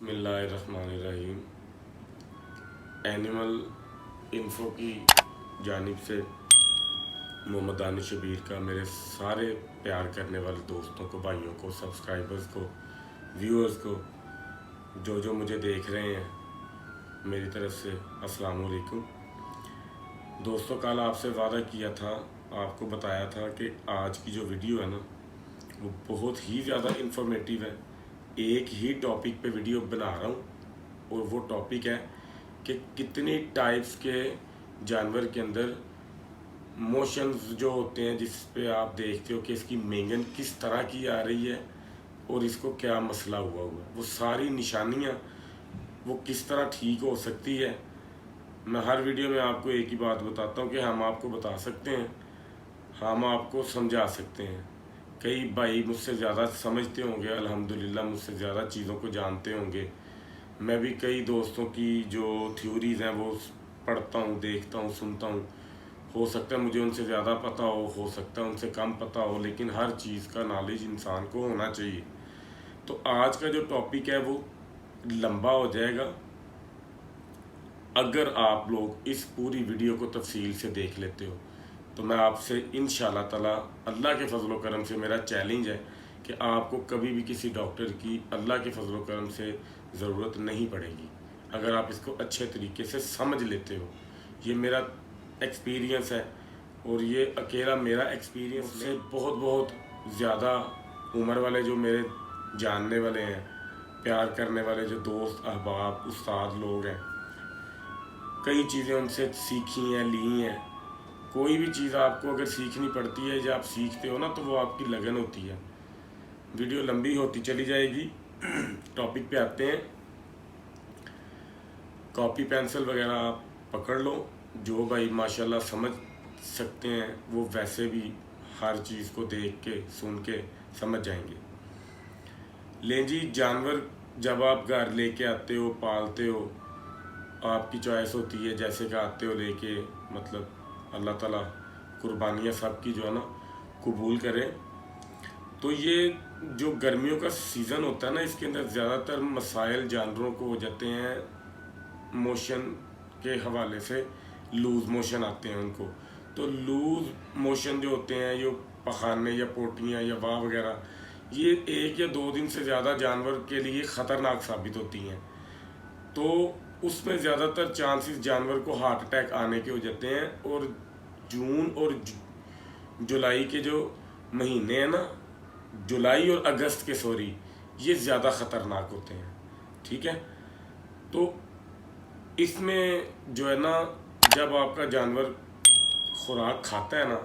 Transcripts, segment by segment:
बिस्मिल्लाहिर्रहमानिर्रहीम। Animal info की जानिब से मोहम्मद दानिश शबीर का मेरे सारे प्यार करने वाले दोस्तों को, भाइयों को, सब्सक्राइबर्स को, व्यूअर्स को, जो मुझे देख रहे हैं, मेरी तरफ से अस्सलाम वालेकुम। दोस्तों, कल आपसे वादा किया था, आपको बताया था कि आज की जो वीडियो है ना, वो बहुत ही ज़्यादा इंफॉर्मेटिव है। एक ही टॉपिक पे वीडियो बना रहा हूँ और वो टॉपिक है कि कितनी टाइप्स के जानवर के अंदर मोशंस जो होते हैं, जिस पे आप देखते हो कि इसकी मेंगन किस तरह की आ रही है और इसको क्या मसला हुआ है, वो सारी निशानियाँ वो किस तरह ठीक हो सकती है। मैं हर वीडियो में आपको एक ही बात बताता हूँ कि हम आपको बता सकते हैं, हम आपको समझा सकते हैं। कई भाई मुझसे ज़्यादा समझते होंगे, अल्हम्दुलिल्लाह मुझसे ज़्यादा चीज़ों को जानते होंगे। मैं भी कई दोस्तों की जो थ्योरीज़ हैं वो पढ़ता हूँ, देखता हूँ, सुनता हूँ। हो सकता है मुझे उनसे ज़्यादा पता हो सकता है उनसे कम पता हो, लेकिन हर चीज़ का नॉलेज इंसान को होना चाहिए। तो आज का जो टॉपिक है वो लंबा हो जाएगा अगर आप लोग इस पूरी वीडियो को तफसील से देख लेते हो। तो मैं आपसे इंशाल्लाह ताला, अल्लाह के फजलो करम से मेरा चैलेंज है कि आपको कभी भी किसी डॉक्टर की अल्लाह के फजलो करम से ज़रूरत नहीं पड़ेगी अगर आप इसको अच्छे तरीके से समझ लेते हो। ये मेरा एक्सपीरियंस है और ये अकेला मेरा एक्सपीरियंस से बहुत बहुत ज़्यादा उम्र वाले जो मेरे जानने वाले हैं, प्यार करने वाले जो दोस्त, अहबाब, उस्ताद लोग हैं, कई चीज़ें उनसे सीखी हैं, ली हैं। कोई भी चीज़ आपको अगर सीखनी पड़ती है या आप सीखते हो ना, तो वो आपकी लगन होती है। वीडियो लंबी होती चली जाएगी। टॉपिक पे आते हैं। कॉपी पेंसिल वगैरह आप पकड़ लो। जो भाई माशाल्लाह समझ सकते हैं वो वैसे भी हर चीज़ को देख के, सुन के समझ जाएंगे। लें जी, जानवर जब आप घर लेके आते हो, पालते हो, आपकी चॉइस होती है जैसे कि आते हो लेके, मतलब अल्लाह ताला कुर्बानियाँ सब की जो है ना कबूल करे। तो ये जो गर्मियों का सीज़न होता है ना, इसके अंदर ज़्यादातर मसाइल जानवरों को हो जाते हैं। मोशन के हवाले से लूज़ मोशन आते हैं उनको। तो लूज़ मोशन जो होते हैं, ये पखाने या पोटियाँ या वाह वगैरह, ये 1 या 2 दिन से ज़्यादा जानवर के लिए ख़तरनाक साबित होती हैं। तो उसमें ज़्यादातर चांसेस जानवर को हार्ट अटैक आने के हो जाते हैं। और जून और जुलाई के जो महीने हैं ना, जुलाई और अगस्त के, सॉरी, ये ज़्यादा ख़तरनाक होते हैं। ठीक है, तो इसमें जो है ना, जब आपका जानवर खुराक खाता है ना,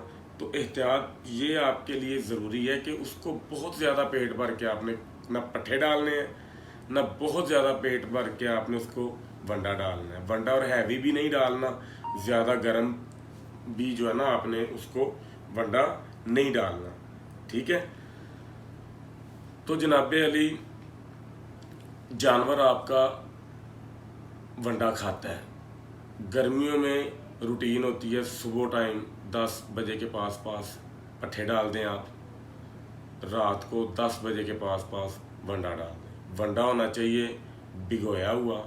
तो एहतियात ये आपके लिए ज़रूरी है कि उसको बहुत ज़्यादा पेट भर के आपने ना पट्ठे डालने हैं, ना बहुत ज़्यादा पेट भर के आपने उसको वंडा डालना है। वंडा और हैवी भी नहीं डालना, ज़्यादा गर्म भी जो है ना आपने उसको वंडा नहीं डालना। ठीक है, तो जनाबे अली, जानवर आपका वंडा खाता है। गर्मियों में रूटीन होती है, सुबह टाइम 10 बजे के पास पट्ठे डाल दें आप, रात को 10 बजे के पास वंडा डाल दें। वंडा होना चाहिए भिगोया हुआ।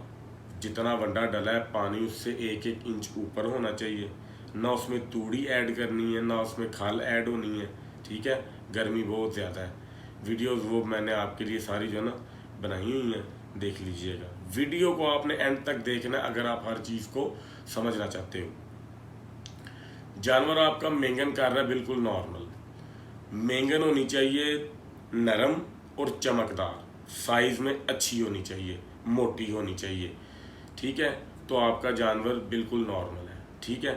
जितना वंडा डला है पानी उससे 1-1 इंच ऊपर होना चाहिए। ना उसमें तूड़ी ऐड करनी है, ना उसमें खल ऐड होनी है। ठीक है, गर्मी बहुत ज़्यादा है। वीडियोस वो मैंने आपके लिए सारी जो है ना बनाई हुई हैं, देख लीजिएगा। वीडियो को आपने एंड तक देखना है अगर आप हर चीज़ को समझना चाहते हो। जानवर आपका मेंगन कर रहा है बिल्कुल नॉर्मल। मेंगन होनी चाहिए नरम और चमकदार, साइज़ में अच्छी होनी चाहिए, मोटी होनी चाहिए। ठीक है, तो आपका जानवर बिल्कुल नॉर्मल है। ठीक है,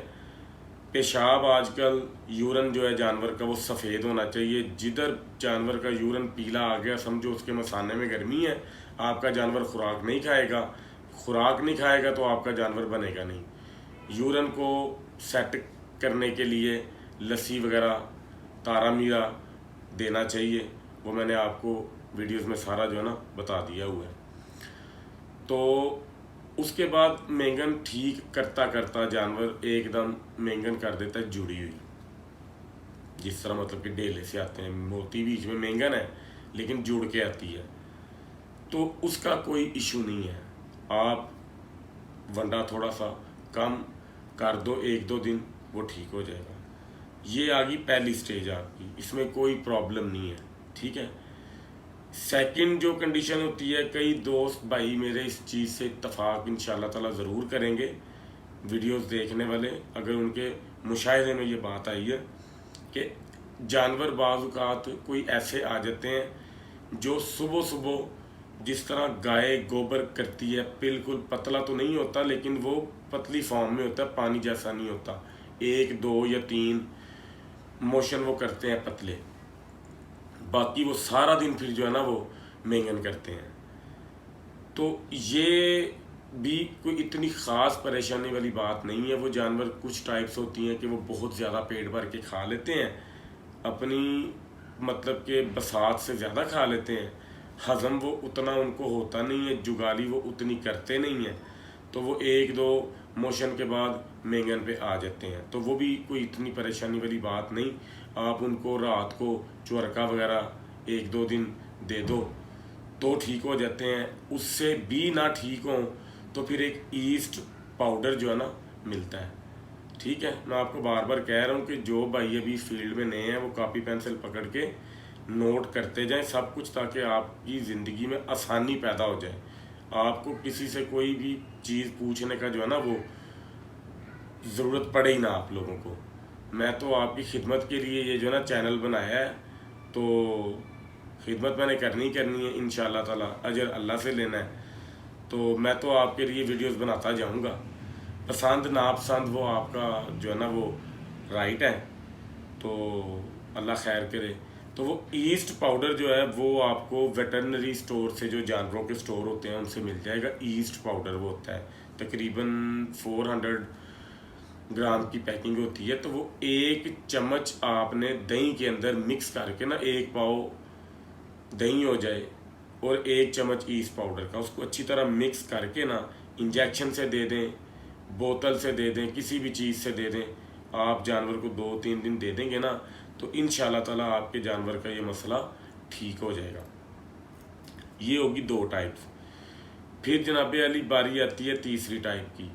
पेशाब आजकल यूरन जो है जानवर का वो सफ़ेद होना चाहिए। जिधर जानवर का यूरन पीला आ गया, समझो उसके मसाने में गर्मी है, आपका जानवर खुराक नहीं खाएगा। खुराक नहीं खाएगा तो आपका जानवर बनेगा नहीं। यूरन को सेट करने के लिए लस्सी वगैरह, तारा मीरा देना चाहिए। वो मैंने आपको वीडियोस में सारा जो है ना बता दिया हुआ है। तो उसके बाद मेंगन ठीक करता करता जानवर एकदम मेंगन कर देता है जुड़ी हुई। जिस तरह मतलब कि डेले से आते हैं, मोती बीच में मेंगन है लेकिन जुड़ के आती है। तो उसका कोई इशू नहीं है। आप वंडा थोड़ा सा कम कर दो, 1-2 दिन, वो ठीक हो जाएगा। ये आ गई पहली स्टेज आपकी, इसमें कोई प्रॉब्लम नहीं है, ठीक है। सेकंड जो कंडीशन होती है, कई दोस्त भाई मेरे इस चीज़ से इत्तफाक इंशाल्लाह ताला ज़रूर करेंगे, वीडियोस देखने वाले, अगर उनके मुशाहिदे में ये बात आई है कि जानवर बाज़ कोई ऐसे आ जाते हैं जो सुबह सुबह जिस तरह गाय गोबर करती है, बिल्कुल पतला तो नहीं होता लेकिन वो पतली फॉर्म में होता है, पानी जैसा नहीं होता, 1, 2 या 3 मोशन वो करते हैं पतले, बाकी वो सारा दिन फिर जो है ना वो मेंगन करते हैं। तो ये भी कोई इतनी ख़ास परेशानी वाली बात नहीं है। वो जानवर कुछ टाइप्स होती हैं कि वो बहुत ज़्यादा पेट भर के खा लेते हैं, अपनी मतलब के बसात से ज़्यादा खा लेते हैं, हज़म वो उतना उनको होता नहीं है, जुगाली वो उतनी करते नहीं हैं, तो वो 1-2 मोशन के बाद मेंगन पे आ जाते हैं। तो वो भी कोई इतनी परेशानी वाली बात नहीं। आप उनको रात को चुरका वगैरह 1-2 दिन दे दो तो ठीक हो जाते हैं। उससे भी ना ठीक हो तो फिर एक ईस्ट पाउडर जो है ना मिलता है, ठीक है। मैं आपको बार बार कह रहा हूँ कि जो भाई अभी फील्ड में नए हैं वो कॉपी पेंसिल पकड़ के नोट करते जाएं सब कुछ, ताकि आपकी ज़िंदगी में आसानी पैदा हो जाए। आपको किसी से कोई भी चीज़ पूछने का जो है ना वो ज़रूरत पड़े ही ना आप लोगों को। मैं तो आपकी खिदमत के लिए ये जो है ना चैनल बनाया है, तो खिदमत मैंने करनी है, इंशाल्लाह ताला अजर अल्लाह से लेना है। तो मैं तो आपके लिए वीडियोस बनाता जाऊंगा, पसंद ना पसंद वो आपका जो है ना वो राइट है, तो अल्लाह खैर करे। तो वो ईस्ट पाउडर जो है वो आपको वेटरनरी स्टोर से, जो जानवरों के स्टोर होते हैं उनसे मिल जाएगा। ईस्ट पाउडर वो होता है, तकरीबन 400 ग्राम की पैकिंग होती है। तो वो 1 चम्मच आपने दही के अंदर मिक्स करके ना, 1 पाव दही हो जाए और 1 चम्मच ईस्ट पाउडर का, उसको अच्छी तरह मिक्स करके ना इंजेक्शन से दे दें, बोतल से दे दें, किसी भी चीज़ से दे दें। आप जानवर को 2-3 दिन दे देंगे ना तो इंशाल्लाह ताला आपके जानवर का ये मसला ठीक हो जाएगा। ये होगी 2 टाइप्स। फिर जनाबे अली बारी आती है तीसरी टाइप की।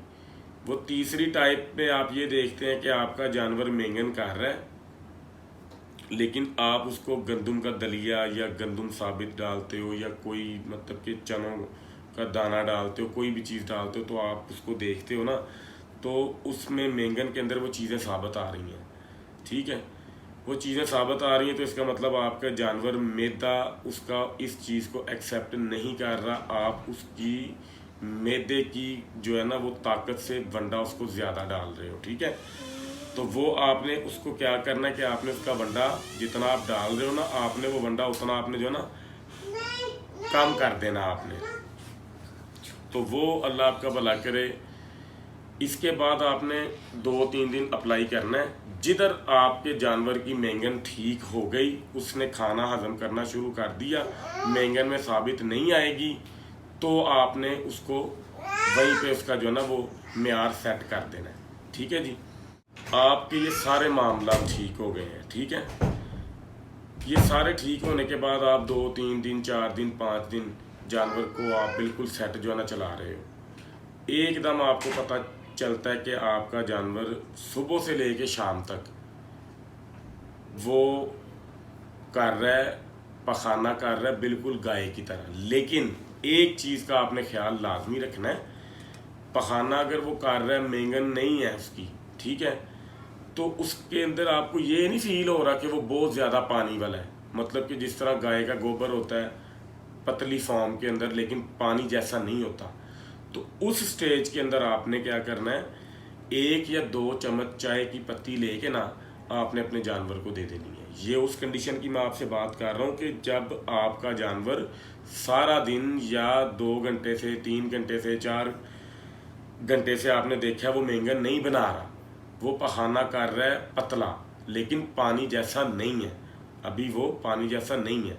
वो तीसरी टाइप में आप ये देखते हैं कि आपका जानवर मेंगन कर रहा है, लेकिन आप उसको गंदम का दलिया या गंदम साबित डालते हो या कोई मतलब कि चनों का दाना डालते हो, कोई भी चीज़ डालते हो, तो आप उसको देखते हो ना तो उसमें मेंगन के अंदर वो चीज़ें साबित आ रही हैं, ठीक है। वो चीज़ें साबित आ रही हैं तो इसका मतलब आपका जानवर मैदा उसका इस चीज़ को एक्सेप्ट नहीं कर रहा। आप उसकी मैदे की जो है ना वो ताकत से वंडा उसको ज़्यादा डाल रहे हो, ठीक है। तो वो आपने उसको क्या करना है कि आपने उसका वंडा जितना आप डाल रहे हो ना, आपने वो वंडा उतना आपने जो है ना कम कर देना आपने। तो वो अल्लाह आपका भला करे। इसके बाद आपने 2-3 दिन अप्लाई करना है। जिधर आपके जानवर की मेंगन ठीक हो गई, उसने खाना हजम करना शुरू कर दिया, मेंगन में साबित नहीं आएगी, तो आपने उसको वहीं पे उसका जो है ना वो म्यार सेट कर देना है, ठीक है जी। आपके ये सारे मामला ठीक हो गए हैं, ठीक है। ये सारे ठीक होने के बाद आप 2-3 दिन 4 दिन 5 दिन जानवर को आप बिल्कुल सेट जो है ना चला रहे हो, एकदम आपको पता चलता है कि आपका जानवर सुबह से लेके शाम तक वो कर रहा है, पखाना कर रहा है बिल्कुल गाय की तरह। लेकिन एक चीज़ का आपने ख्याल लाजमी रखना है, पखाना अगर वो कर रहा है मेंगन नहीं है उसकी, ठीक है, तो उसके अंदर आपको ये नहीं फील हो रहा कि वो बहुत ज़्यादा पानी वाला है। मतलब कि जिस तरह गाय का गोबर होता है पतली फॉर्म के अंदर लेकिन पानी जैसा नहीं होता, तो उस स्टेज के अंदर आपने क्या करना है, 1 या 2 चम्मच चाय की पत्ती लेके ना आपने अपने जानवर को दे देनी है। ये उस कंडीशन की मैं आपसे बात कर रहा हूँ कि जब आपका जानवर सारा दिन या 2 घंटे से 3 घंटे से 4 घंटे से आपने देखा वो मेंगन नहीं बना रहा, वो पखाना कर रहा है पतला लेकिन पानी जैसा नहीं है, अभी वो पानी जैसा नहीं है,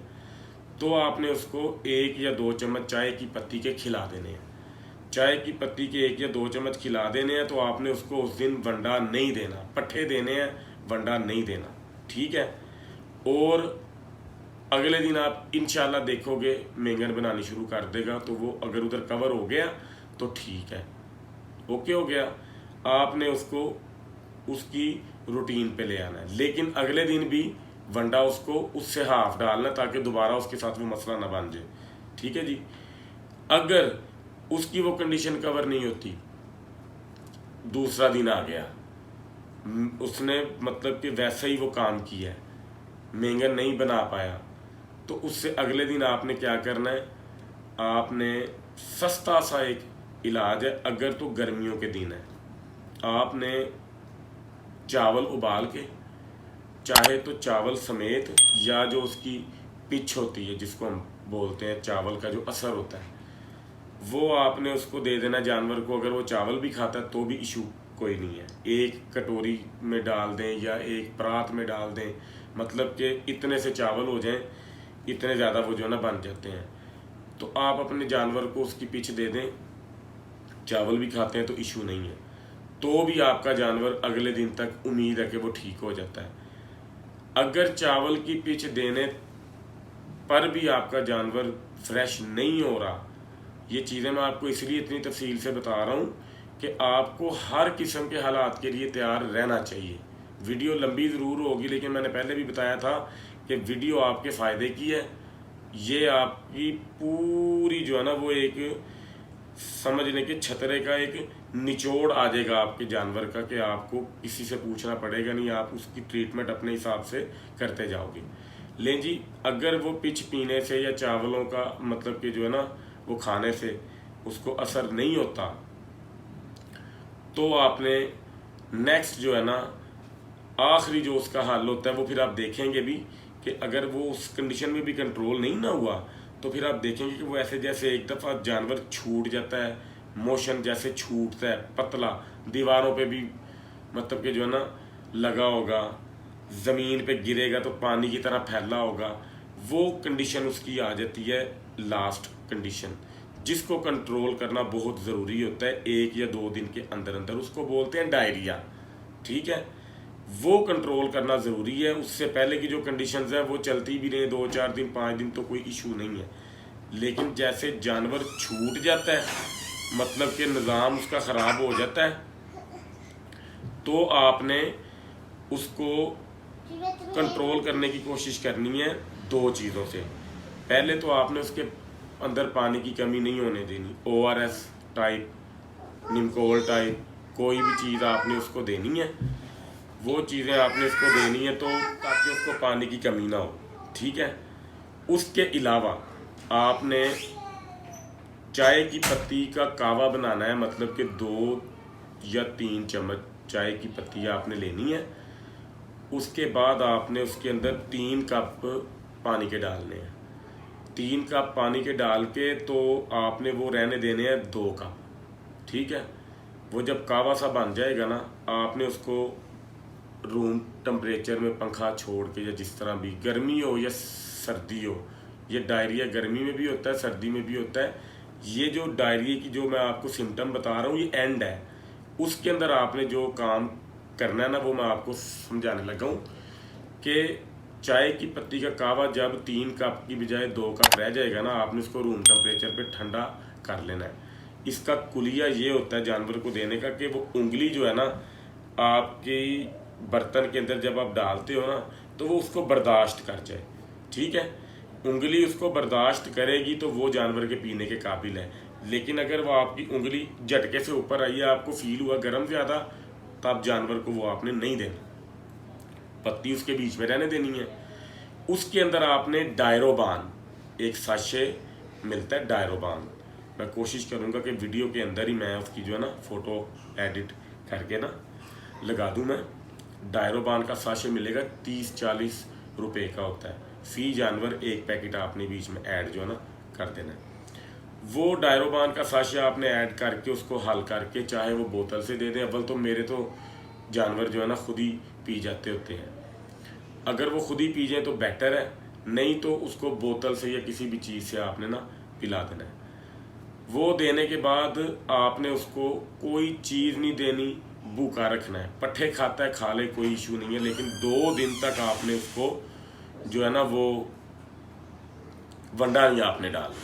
तो आपने उसको 1 या 2 चम्मच चाय की पत्ती के खिला देने हैं। चाय की पत्ती के 1 या 2 चम्मच खिला देने हैं। तो आपने उसको उस दिन वंडा नहीं देना, पट्ठे देने हैं, वंडा नहीं देना, ठीक है। और अगले दिन आप इंशाल्लाह देखोगे मेंगन बनानी शुरू कर देगा। तो वो अगर उधर कवर हो गया तो ठीक है, ओके हो गया, आपने उसको उसकी रूटीन पे ले आना है। लेकिन अगले दिन भी वंडा उसको उससे हाफ डालना ताकि दोबारा उसके साथ वो मसला ना बन जाए। ठीक है जी। अगर उसकी वो कंडीशन कवर नहीं होती, दूसरा दिन आ गया, उसने मतलब कि वैसा ही वो काम किया है, मेंगन नहीं बना पाया, तो उससे अगले दिन आपने क्या करना है, आपने सस्ता सा एक इलाज है। अगर तो गर्मियों के दिन है, आपने चावल उबाल के, चाहे तो चावल समेत या जो उसकी पिच होती है जिसको हम बोलते हैं चावल का जो असर होता है, वो आपने उसको दे देना जानवर को। अगर वो चावल भी खाता है तो भी इशू कोई नहीं है। एक कटोरी में डाल दें या एक परात में डाल दें, मतलब कि इतने से चावल हो जाएं, इतने ज़्यादा वो जो है ना बन जाते हैं। तो आप अपने जानवर को उसकी पिच दे दें, चावल भी खाते हैं तो इशू नहीं है। तो भी आपका जानवर अगले दिन तक उम्मीद है कि वो ठीक हो जाता है। अगर चावल की पिच देने पर भी आपका जानवर फ्रेश नहीं हो रहा, ये चीज़ें मैं आपको इसलिए इतनी तफसील से बता रहा हूँ कि आपको हर किस्म के हालात के लिए तैयार रहना चाहिए। वीडियो लंबी ज़रूर होगी, लेकिन मैंने पहले भी बताया था कि वीडियो आपके फ़ायदे की है। ये आपकी पूरी जो है ना वो एक समझने के छतरे का एक निचोड़ आ जाएगा आपके जानवर का, कि आपको किसी से पूछना पड़ेगा नहीं, आप उसकी ट्रीटमेंट अपने हिसाब से करते जाओगे। लें जी, अगर वो पिच पीने से या चावलों का मतलब कि जो है ना वो खाने से उसको असर नहीं होता, तो आपने नेक्स्ट जो है ना आखिरी जो उसका हल होता है, वो फिर आप देखेंगे भी कि अगर वो उस कंडीशन में भी कंट्रोल नहीं ना हुआ, तो फिर आप देखेंगे कि वो ऐसे जैसे एक दफ़ा जानवर छूट जाता है, मोशन जैसे छूटता है पतला, दीवारों पे भी मतलब कि जो है ना लगा होगा, ज़मीन पे गिरेगा तो पानी की तरह फैला होगा, वो कंडीशन उसकी आ जाती है लास्ट कंडीशन, जिसको कंट्रोल करना बहुत ज़रूरी होता है 1 या 2 दिन के अंदर अंदर। उसको बोलते हैं डायरिया। ठीक है, वो कंट्रोल करना ज़रूरी है। उससे पहले की जो कंडीशंस है वो चलती भी रहे 2-4 दिन 5 दिन तो कोई इशू नहीं है। लेकिन जैसे जानवर छूट जाता है, मतलब कि निज़ाम उसका ख़राब हो जाता है, तो आपने उसको कंट्रोल करने की कोशिश करनी है 2 चीज़ों से। पहले तो आपने उसके अंदर पानी की कमी नहीं होने देनी। ORS टाइप, निमकोल टाइप कोई भी चीज़ आपने उसको देनी है, वो चीज़ें आपने उसको देनी है तो ताकि उसको पानी की कमी ना हो। ठीक है, उसके अलावा आपने चाय की पत्ती का कावा बनाना है, मतलब कि 2 या 3 चम्मच चाय की पत्ती आपने लेनी है। उसके बाद आपने उसके अंदर 3 कप पानी के डालने हैं। 3 कप पानी के डाल के तो आपने वो रहने देने हैं 2 कप। ठीक है, वो जब कावा सा बन जाएगा ना, आपने उसको रूम टेम्परेचर में पंखा छोड़ के या जिस तरह भी, गर्मी हो या सर्दी हो, ये डायरिया गर्मी में भी होता है सर्दी में भी होता है। ये जो डायरिया की जो मैं आपको सिम्टम बता रहा हूँ ये एंड है, उसके अंदर आपने जो काम करना है ना वो मैं आपको समझाने लगा हूँ कि चाय की पत्ती का कावा जब 3 कप की बजाय 2 कप रह जाएगा ना, आपने उसको रूम टेम्परेचर पे ठंडा कर लेना है। इसका कुलिया ये होता है जानवर को देने का कि वो उंगली जो है ना आपकी बर्तन के अंदर जब आप डालते हो ना तो वो उसको बर्दाश्त कर जाए। ठीक है, उंगली उसको बर्दाश्त करेगी तो वो जानवर के पीने के काबिल है। लेकिन अगर वो आपकी उंगली झटके से ऊपर आई है, आपको फील हुआ गर्म ज़्यादा, तब जानवर को वो आपने नहीं देना, पत्ती उसके बीच में रहने देनी है। उसके अंदर आपने डायरोबान, एक साशे मिलता है डायरोबान, मैं कोशिश करूँगा कि वीडियो के अंदर ही मैं उसकी जो है ना फ़ोटो एडिट करके ना लगा दूँ। मैं डायरोबान का साशे मिलेगा 30-40 रुपए का होता है। फी जानवर 1 पैकेट आपने बीच में ऐड जो है ना कर देना है। वो डायरोबान का साशे आपने ऐड करके उसको हल करके, चाहे वो बोतल से दे दें, अव्वल तो मेरे तो जानवर जो है ना खुद ही पी जाते होते हैं, अगर वो खुद ही पी जाए तो बेटर है, नहीं तो उसको बोतल से या किसी भी चीज़ से आपने ना पिला देना है। वो देने के बाद आपने उसको कोई चीज़ नहीं देनी, भूखा रखना है। पट्ठे खाता है खा ले, कोई इशू नहीं है, लेकिन 2 दिन तक आपने उसको जो है ना वो वंडा नहीं आपने डालना,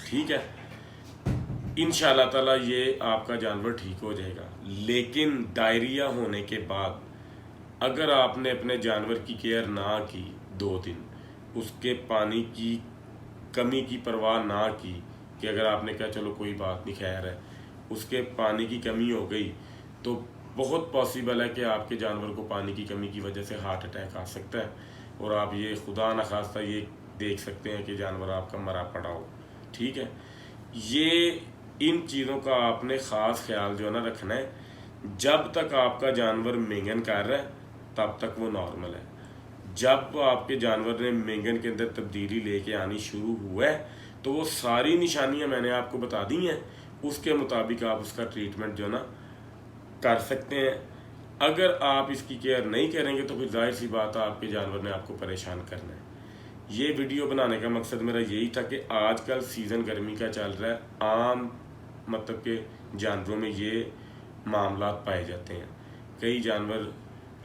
ठीक है। इंशाल्लाह ताला ये आपका जानवर ठीक हो जाएगा। लेकिन डायरिया होने के बाद अगर आपने अपने जानवर की केयर ना की 2 दिन, उसके पानी की कमी की परवाह ना की कि अगर आपने कहा चलो कोई बात नहीं खैर है, उसके पानी की कमी हो गई तो बहुत पॉसिबल है कि आपके जानवर को पानी की कमी की वजह से हार्ट अटैक आ सकता है और आप ये खुदा न खास्ता ये देख सकते हैं कि जानवर आपका मरा पड़ा हो, ठीक है। ये इन चीज़ों का आपने ख़ास ख्याल जो है ना रखना है। जब तक आपका जानवर मेंगन कर रहा है तब तक वो नॉर्मल है। जब आपके जानवर ने मेंगन के अंदर तब्दीली लेके आनी शुरू हुआ है तो वो सारी निशानियां मैंने आपको बता दी हैं, उसके मुताबिक आप उसका ट्रीटमेंट जो ना कर सकते हैं। अगर आप इसकी केयर नहीं करेंगे तो फिर जाहिर सी बात है आपके जानवर ने आपको परेशान करना है। ये वीडियो बनाने का मकसद मेरा यही था कि आजकल सीज़न गर्मी का चल रहा है, आम मतलब के जानवरों में ये मामला पाए जाते हैं। कई जानवर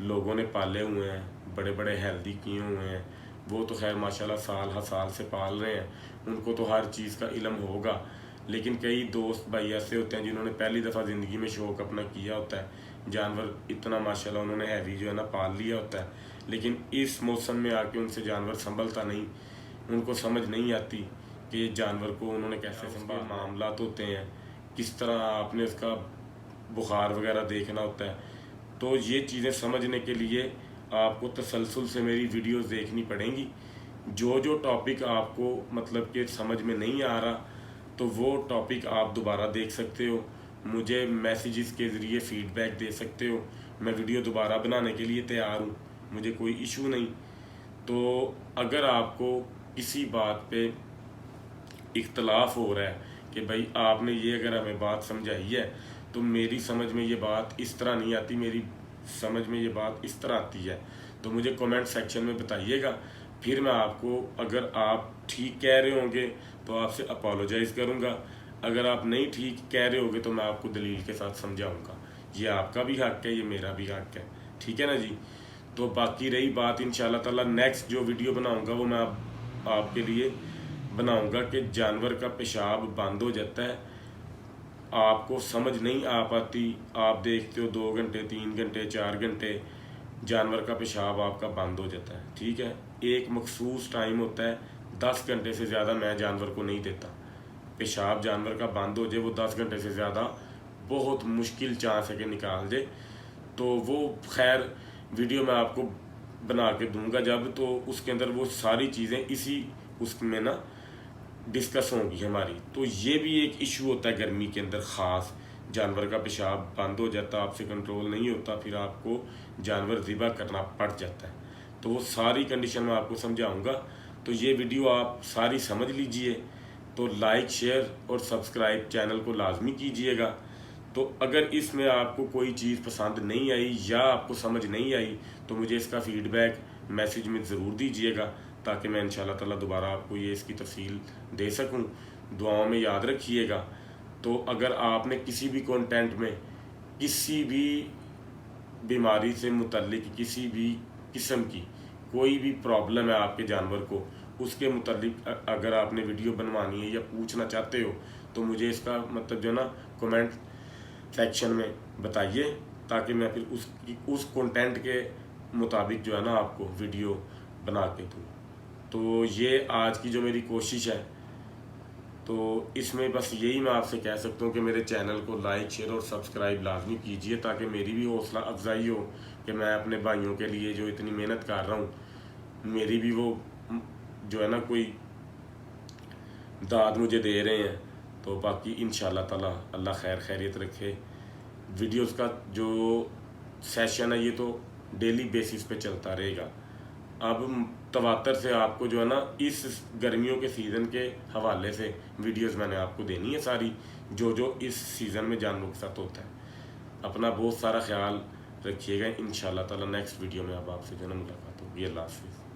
लोगों ने पाले हुए हैं, बड़े बड़े हेल्दी किए हुए हैं, वो तो खैर माशाल्लाह साल हर साल से पाल रहे हैं, उनको तो हर चीज़ का इल्म होगा। लेकिन कई दोस्त भाई ऐसे होते हैं जिन्होंने पहली दफ़ा ज़िंदगी में शौक़ अपना किया होता है, जानवर इतना माशाल्लाह उन्होंने हैवी जो है ना पाल लिया होता है, लेकिन इस मौसम में आके उनसे जानवर संभलता नहीं, उनको समझ नहीं आती कि जानवर को उन्होंने कैसे संभाल। मामलात होते हैं, किस तरह आपने उसका बुखार वगैरह देखना होता है। तो ये चीज़ें समझने के लिए आपको तसलसल से मेरी वीडियोस देखनी पड़ेंगी। जो जो टॉपिक आपको मतलब कि समझ में नहीं आ रहा तो वो टॉपिक आप दोबारा देख सकते हो, मुझे मैसेजेस के ज़रिए फ़ीडबैक दे सकते हो। मैं वीडियो दोबारा बनाने के लिए तैयार हूँ, मुझे कोई इशू नहीं। तो अगर आपको किसी बात पे इख्तलाफ हो रहा है कि भाई आपने ये अगर हमें बात समझाई है तो मेरी समझ में ये बात इस तरह नहीं आती, मेरी समझ में ये बात इस तरह आती है, तो मुझे कमेंट सेक्शन में बताइएगा। फिर मैं आपको, अगर आप ठीक कह रहे होंगे तो आपसे अपोलोजाइज़ करूँगा, अगर आप नहीं ठीक कह रहे होंगे तो मैं आपको दलील के साथ समझाऊँगा। ये आपका भी हक है, ये मेरा भी हक है, ठीक है ना जी। तो बाकी रही बात, इंशाल्लाह ताला नेक्स्ट जो वीडियो बनाऊँगा वो मैं आपके लिए बनाऊँगा कि जानवर का पेशाब बंद हो जाता है, आपको समझ नहीं आ पाती, आप देखते हो 2 घंटे 3 घंटे 4 घंटे जानवर का पेशाब आपका बंद हो जाता है, ठीक है। एक मखसूस टाइम होता है, 10 घंटे से ज़्यादा मैं जानवर को नहीं देता। पेशाब जानवर का बंद हो जाए वो 10 घंटे से ज़्यादा बहुत मुश्किल चांस है कि निकाल दे। तो वो खैर वीडियो मैं आपको बना के दूंगा जब, तो उसके अंदर वो सारी चीज़ें इसी उसमें ना डिस्कस होंगी हमारी। तो ये भी एक इशू होता है गर्मी के अंदर ख़ास, जानवर का पेशाब बंद हो जाता, आपसे कंट्रोल नहीं होता, फिर आपको जानवर ज़िबा करना पड़ जाता है। तो वो सारी कंडीशन मैं आपको समझाऊंगा। तो ये वीडियो आप सारी समझ लीजिए, तो लाइक शेयर और सब्सक्राइब चैनल को लाजमी कीजिएगा। तो अगर इसमें आपको कोई चीज़ पसंद नहीं आई या आपको समझ नहीं आई तो मुझे इसका फ़ीडबैक मैसेज में ज़रूर दीजिएगा, ताकि मैं इंशाल्लाह ताला दोबारा आपको ये इसकी तफसील दे सकूं। दुआओं में याद रखिएगा। तो अगर आपने किसी भी कंटेंट में किसी भी बीमारी से मुतल्लिक किसी भी किस्म की कोई भी प्रॉब्लम है आपके जानवर को, उसके मुतल्लिक अगर आपने वीडियो बनवानी है या पूछना चाहते हो तो मुझे इसका मतलब जो ना कमेंट सेक्शन में बताइए, ताकि मैं फिर उस कंटेंट के मुताबिक जो है ना आपको वीडियो बना के दूँ। तो ये आज की जो मेरी कोशिश है, तो इसमें बस यही मैं आपसे कह सकता हूँ कि मेरे चैनल को लाइक शेयर और सब्सक्राइब लाजमी कीजिए, ताकि मेरी भी हौसला अफजाई हो कि मैं अपने भाइयों के लिए जो इतनी मेहनत कर रहा हूँ, मेरी भी वो जो है ना कोई दाद मुझे दे रहे हैं। तो बाकी इंशाल्लाह ताला अल्लाह खैर खैरियत रखे। वीडियोस का जो सेशन है ये तो डेली बेसिस पे चलता रहेगा। अब तवातर से आपको जो है ना इस गर्मियों के सीज़न के हवाले से वीडियोस मैंने आपको देनी है सारी, जो जो इस सीज़न में जानवरों के साथ होता है। अपना बहुत सारा ख्याल रखिएगा। इंशाल्लाह ताला नेक्स्ट वीडियो में अब आपसे जो है ना मुलाकात होगी। अल्लाह हाफिज़।